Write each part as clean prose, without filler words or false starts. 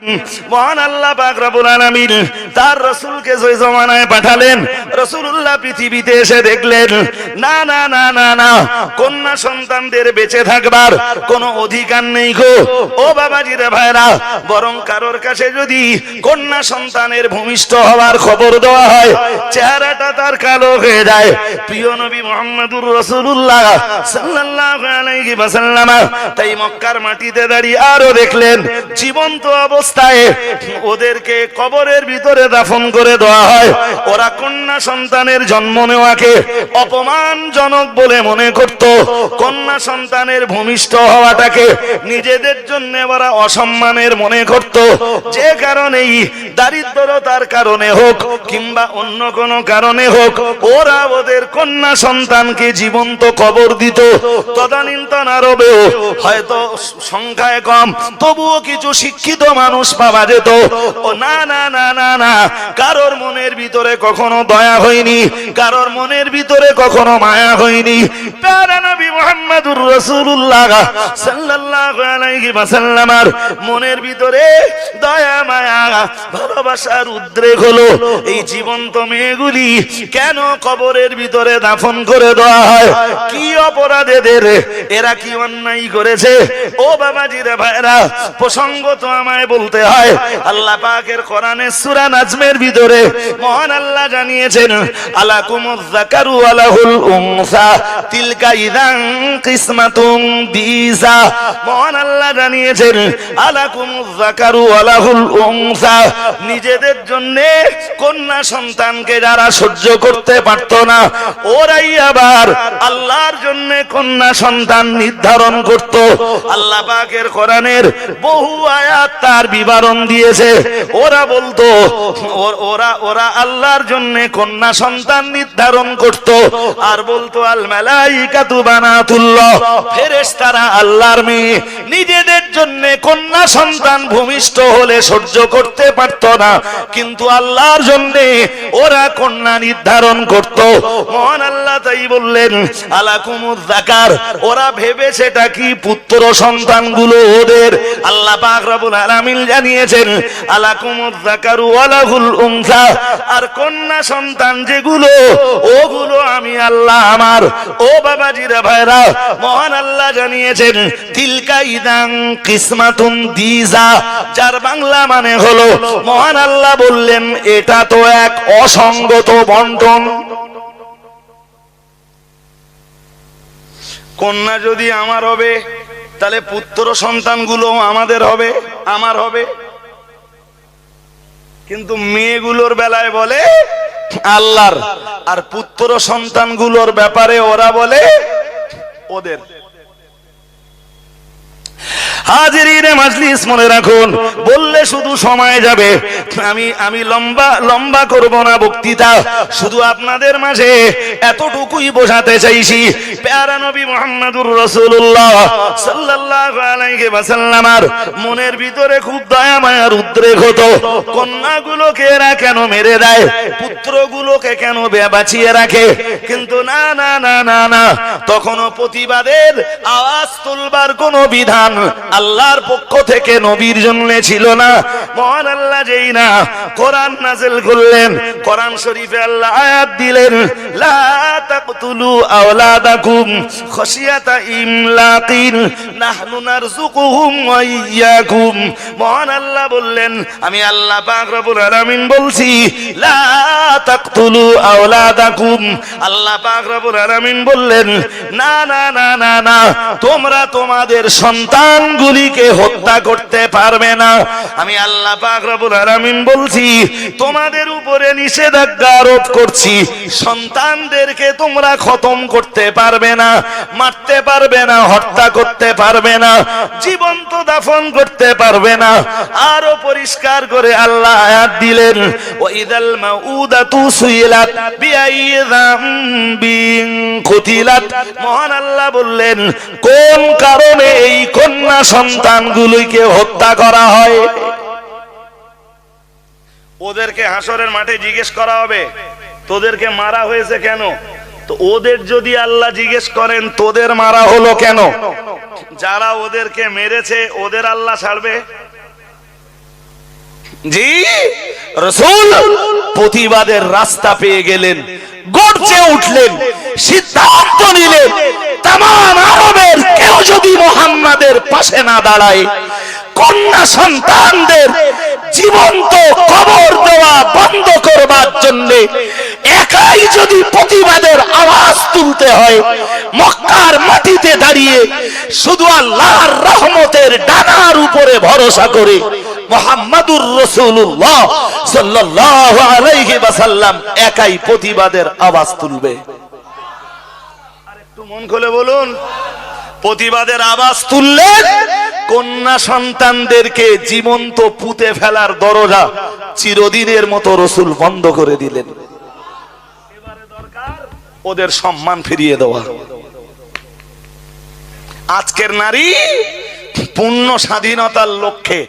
মহান আল্লাহ পাক রব্বুল আলামিন তার রাসূলকে ওই জমানায় পাঠালেন। রাসূলুল্লাহ পৃথিবীতে এসে দেখলেন না না না না না, কন্যা সন্তানদের বেঁচে থাকবার কোনো অধিকার নেই গো। ও বাবাজি রে ভাইরা, বরং কারোর কাছে যদি কন্যা সন্তানের ভূমিষ্ঠ হওয়ার খবর দেওয়া হয়, চেহারাটা তার কালো হয়ে যায়। প্রিয় নবী মুহাম্মদুর রাসূলুল্লাহ সাল্লাল্লাহু আলাইহি ওয়াসাল্লাম তাই মক্কার মাটিতে দাঁড়িয়ে আরো দেখলেন জীবন্ত অবস্থায় ওদেরকে কবরের ভিতরে দাফন করে দেওয়া হয়। ওরা কন্যা সন্তানের জন্ম নেওয়াকে অপমানজনক বলে মনে করত, কন্যা সন্তানের ভূমিষ্ঠ হওয়াটাকে নিজেদের জন্য ওরা অসম্মানের মনে করত। যে কারণেই দারিদ্রতার কারণে হোক কিংবা অন্য কোনো কারণে হোক, ওরা ওদের কন্যা সন্তানকে জীবন্ত কবর দিত। তদানীন্তন আরবেও হয়তো সংখ্যায় কম, তবুও কিছু শিক্ষিত মানুষ পাওয়া যেত। ও না না না না না, কারোর মনের ভিতরে কখনো দয়া হয়নি, কারোর মনের ভিতরে কখনো মায়া হয়নি। প্যারা নবী মুহাম্মদুর রাসূলুল্লাহ সাল্লাল্লাহু আলাইহি ওয়াসাল্লামের মনের ভিতরে দয়া মায়া ভালোবাসার উদ্রেক হলো। এই জীবন্ত মেয়েগুলি কেন কবরের ভিতরে দাফন করে দেওয়া হয়? কি অপরাধ এদের? এরা কি অন্যায় করেছে? ও বাবাজি রে ভাইরা, প্রসঙ্গত আমায় বলতে হয়, আল্লাহ পাকের কোরআনে সূরা নাজমের ভিতরে মহান আল্লাহ জানিয়েছেন আলাকুমুজ যাকারু ওয়া লাহুল উনসা তিলকা ইযান কিসমাতুন দিজা। মহান আল্লাহ জানিয়েছেন আলাকুমুজ যাকারু ওয়া লাহুল উনসা, নিজেদের জন্য কন্যা সন্তানকে যারা সহ্য করতে পারত না, ওরাই আবার আল্লাহর জন্য কন্যা সন্তান নির্ধারণ করত। আল্লাহ পাকের কোরআনের বহু আয়াত তার বিবরণ দিয়েছে। ওরা বলতো ওরা আল্লাহর জন্য কন্যা সন্তান নির্ধারণ করত, আর বলতো আল মালাইকাতু বানাতুল্লাহ, ফেরেশতারা আল্লাহর মেয়ে। নিজেদের জন্য কন্যা সন্তান ভূমিষ্ঠ হলে সহ্য করতে পারত না, কিন্তু আল্লাহর জন্য ওরা কন্যা নির্ধারণ করত। মহান আল্লাহ তাই বললেন আলাকুমুজ যাকার, ওরা ভেবেছেটা কি পুত্র সন্তানগুলো ওদের। আল্লাহ পাক রব্বুল আলামিন জানিয়েছেন আলাকুমুজ যাকারু ওয়া লাহুল উনসা, আর কন্যা সন্তান যেগুলো ওগুলো আমি আল্লাহ আমার। ও বাবাজিরা ভাইরা, মহান আল্লাহ জানিয়েছেন তিলকা ইযান কিসমাতুন দিজা, যার বাংলা মানে হলো মহান আল্লাহ বললেন এটা তো এক অসঙ্গত বন্টন। কন্যা যদি আমার হবে, তাহলে পুত্র সন্তানগুলো আমাদের হবে, আমার হবে। কিন্তু মেয়েগুলোর বেলায় বলে আল্লাহর, আর পুত্র সন্তানগুলোর ব্যাপারে ওরা বলে ওদের। হাজিরিনে মাজলিস, মনে রাখুন, বললে শুধু সময় যাবে। আমি লম্বা করব না বক্তৃতা, শুধু আপনাদের মাঝে এতটুকুই বোঝাতে চাইছি। প্যারা নবী মুহাম্মদুর রাসূলুল্লাহ সাল্লাল্লাহু আলাইহি ওয়াসাল্লামের মনের ভিতরে খুব দয়া মায়ার উদ্রেক হতো। কন্যাগুলোকে এরা কেন মেরে দেয়, পুত্রগুলোকে কেন বাঁচিয়ে রাখে? কিন্তু না না না না না, তখনও প্রতিবাদের আওয়াজ তুলবার কোনো বিধান আল্লাহর পক্ষ থেকে নবীর জন্য ছিল না। মহান আল্লাহ যেই না কোরআন নাযিল করলেন, কোরআন শরীফে আল্লাহ আয়াত দিলেন লা তাকতুলু আওলাদাকুম খাশিয়াতা ইমলাকিন নাহনু নারযুকুহুম ওয়া ইয়্যাকুম। মহান আল্লাহ বললেন, আমি আল্লাহ পাক রব্বুল আলামিন বলছি লা তাকতুলু আওলাদাকুম। আল্লাহ পাক রব্বুল আলামিন বললেন না না না না না, তোমরা তোমাদের সন্তানগুলিকে হত্যা করতে পারবে না। আমি আল্লাহ পাক রব্বুল আলামিন বলছি তোমাদের উপরে নিষেধাজ্ঞা আরোপ করছি, সন্তানদেরকে তোমরা খতম করতে পারবে না, মারতে পারবে না, হত্যা করতে পারবে না, জীবন্ত দাফন করতে পারবে না। আরো পরিষ্কার করে আল্লাহ আয়াত দিলেন ওয়াইদাল মাউদাতু সুইলাত বিআইয়ি যামবিন কুতিলাত। মহান আল্লাহ বললেন কোন কারণে এই কন্যা সন্তানগুলোকে হত্যা করা হয়। ওদেরকে হাসরের মাঠে জিজ্ঞেস করা হবে তোদেরকে মারা হয়েছে কেন। তো ওদের যদি আল্লাহ জিজ্ঞেস করেন তোদের মারা হলো কেন, যারা ওদেরকে মেরেছে ওদের আল্লাহ ছাড়বে? জি, রাসূল প্রতিবাদের রাস্তা পেয়ে গেলেন, গর্জে উঠলেন, সিদ্ধান্ত নিলেন তাম আরবের কেউ যদি মুহাম্মাদের পাশে না দাঁড়ায়, কন্যা সন্তানদের জীবন্ত কবর দেওয়া বন্ধ করবার জন্য একাই যদি প্রতিবাদের আওয়াজ তুলতে হয়, মক্কার মাটিতে দাঁড়িয়ে শুধু আল্লাহর রহমতের ডানার উপরে ভরসা করে মুহাম্মাদুর রাসূলুল্লাহ সাল্লাল্লাহু আলাইহি ওয়াসাল্লাম একাই প্রতিবাদের আওয়াজ তুলবে। আর একটু মন খুলে বলুন, প্রতিবাদের আওয়াজ তুললেন, কন্যা সন্তানদেরকে জীবন্ত পুঁতে ফেলার দরজা চিরদিনের মতো রাসূল বন্ধ করে দিলেন। এবারে দরকার ওদের সম্মান ফিরিয়ে দেওয়া। আজকের নারী পূর্ণ স্বাধীনতার লক্ষ্যে,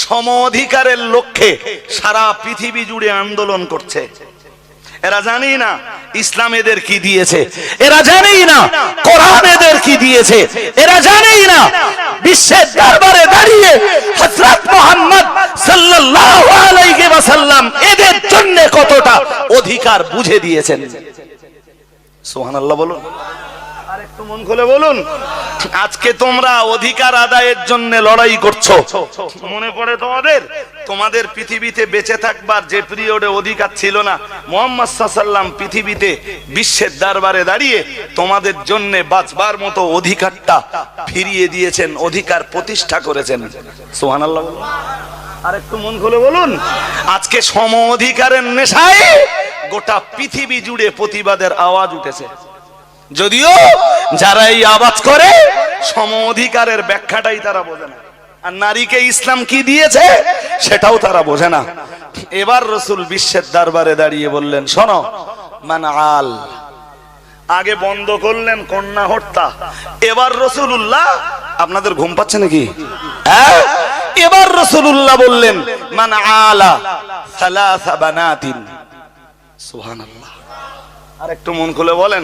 সম অধিকারের লক্ষ্যে সারা পৃথিবী জুড়ে আন্দোলন করছে। এরা জানেই না ইসলাম এদের কি দিয়েছে, এরা জানেই না কোরআন এদের কি দিয়েছে, এরা জানেই না বিশ্বের দরবারে দাঁড়িয়ে হযরত মুহাম্মদ সাল্লাল্লাহু আলাইহি ওয়াসাল্লাম এদের জন্য কতটা অধিকার বুঝে দিয়েছেন। সুবহানাল্লাহ বলুন, আর একটু মন খুলে বলুন। আজকে তোমরা অধিকার আদায়ের জন্য লড়াই করছো, মনে পড়ে তোমাদের পৃথিবীতে বেঁচে থাকবার যে পিরিয়ডে অধিকার ছিল না, মুহাম্মদ সাল্লাল্লাহু আলাইহি ওয়াসাল্লাম পৃথিবীতে বিশ্বের দরবারে দাঁড়িয়ে তোমাদের জন্য বাঁচবার মতো অধিকারটা ফিরিয়ে দিয়েছেন, অধিকার প্রতিষ্ঠা করেছেন। সুবহানাল্লাহ। আর একটু মন খুলে বলুন। আজকে সম অধিকারের নেশায় গোটা পৃথিবী জুড়ে প্রতিবাদের আওয়াজ উঠেছে, যদিও যারা এই আওয়াজ করে সম অধিকারের ব্যাখ্যাটাই তারা বোঝে না, আর নারীকে ইসলাম কি দিয়েছে সেটাও তারা বোঝে না। এবার রাসূল বিশ্বের দরবারে দাঁড়িয়ে বললেন, শোনো, মান আল, আগে বন্ধ করলেন কন্যা হত্যা, এবার রাসূলুল্লাহ, আপনাদের ঘুম পাচ্ছে নাকি? এবার রাসূলুল্লাহ বললেন, মান আলা সালাসা বানাতিন। সুবহানাল্লাহ। আর একটু মন খুলে বলেন,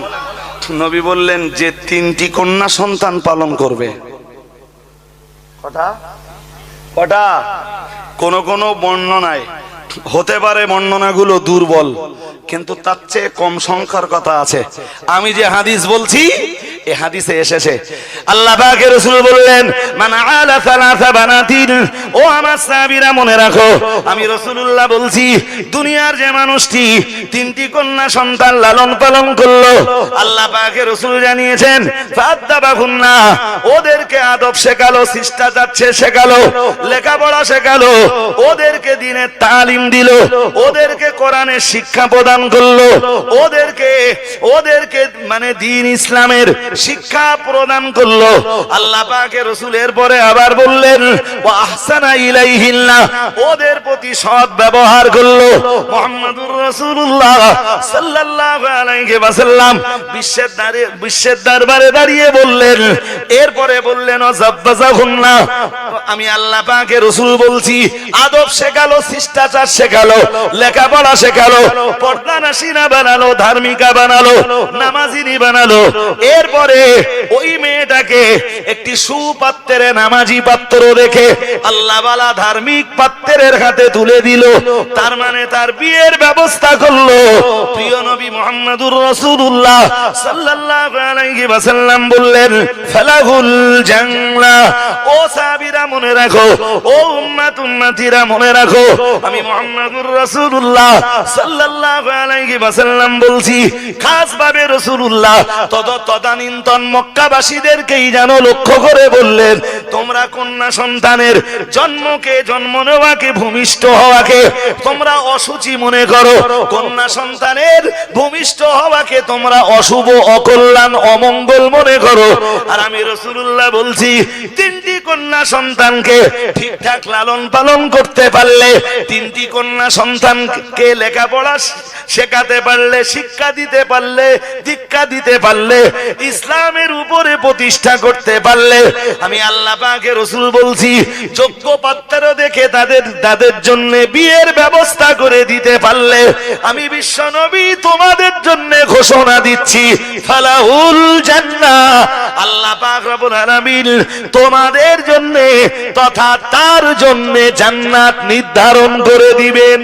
নবী বললেন যে 3টি কন্যা সন্তান পালন করবে। কটা? কোন বর্ণনায় হতে পারে বর্ণনাগুলো দুর্বল, কিন্তু তার চেয়ে কম সংখ্যার কথা আছে। আমি যে হাদিস বলছি এই হাদিসে এসেছে, আল্লাহ পাকের রাসূল বললেন, মান আলা সালাসা বানাতিন। ও আমার সাহাবীরা মনে রাখো, আমি রাসূলুল্লাহ বলছি, দুনিয়ার যে মানুষটি 3টি কন্যা সন্তান লালন পালন করলো, আল্লাহ পাকের রাসূল জানিয়েছেন, ফাদ্দাবাহুন্না, ওদেরকে আদব শেখালো, শিষ্টাচার শেখালো, লেখাপড়া শেখালো, ওদেরকে দ্বীনের তালিম দিল, ওদেরকে কোরআনের শিক্ষা প্রদান করলো, ওদেরকে মানে দ্বীন ইসলামের শিক্ষা প্রদান করলো। আল্লাহ পাকের রাসূলের পরে আবার বললেন, ওয়া আহসানা ইলাইহিন্না, ওদের প্রতি সৎ ব্যবহার করলো। মুহাম্মাদুর রাসূলুল্লাহ সাল্লাল্লাহু আলাইহি ওয়াসাল্লাম বিশ্বের দরবারে দাঁড়িয়ে বললেন, এরপরে বললেন, ওয়াজাব্বাজাহুন্না, আমি আল্লাহ পাকের রাসূল বলছি, আদব শেখালো, শিষ্টাচার শেখালো, লেখাপড়া শেখালো, পর্দানাশীনা বানালো, ধার্মিকা বানালো, নামাজিনী বানালো। এরপরে ওই মেয়েটাকে একটি সুপাত্রে নামাজি পাত্র রেখে আল্লাহওয়ালা ধার্মিক পাত্রের হাতে তুলে দিল, তার মানে তার বিয়ের ব্যবস্থা করলো। প্রিয় নবী মুহাম্মদুর রাসূলুল্লাহ সাল্লাল্লাহু আলাইহি ওয়াসাল্লাম বললেন, ফালাহুল জান্নাহ। ও সাহাবীরা মনে রাখো, ও উম্মতিরা মনে রাখো, আমি মুহাম্মদুর রাসূলুল্লাহ সাল্লাল্লাহু আলাইহি ওয়াসাল্লাম বলছি, খাস ভাবে রাসূলুল্লাহ তদানীন্তন মক্কাবাসীদেরকেই যেন লক্ষ্য করে বললেন, তোমরা কন্যা সন্তানের জন্মকে, জন্ম নেওয়াকে, ভূমিষ্ঠ হওয়াকে তোমরা অসুচি মনে করো, কন্যা সন্তানের ভূমিষ্ঠ হওয়াকে তোমরা অশুভ, অকল্যাণ, অমঙ্গল মনে করো। আর আমি রাসূলুল্লাহ বলছি, 3টি কন্যা সন্তানকে ঠিকঠাক লালন পালন করতে পারলে, 3টি কন্যা সন্তানকে লেখাপড়া শেখাতে পারলে, শিক্ষা দিতে পারলে, দীক্ষা দিতে পারলে, ইসলামের উপরে প্রতিষ্ঠা করতে পারলে, আমি আল্লাহ পাকের রাসূল বলছি, যোগ্য পাত্র দেখে তাদের জন্য বিয়ের ব্যবস্থা করে দিতে পারলে, আমি বিশ্ব নবী তোমাদের জন্য ঘোষণা দিচ্ছি, ফালাহুল জান্নাহ, আল্লাহ পাক রব্বুল আলামিন তোমাদের জন্য তথা তার জন্য জান্নাত নির্ধারণ করে দিবেন।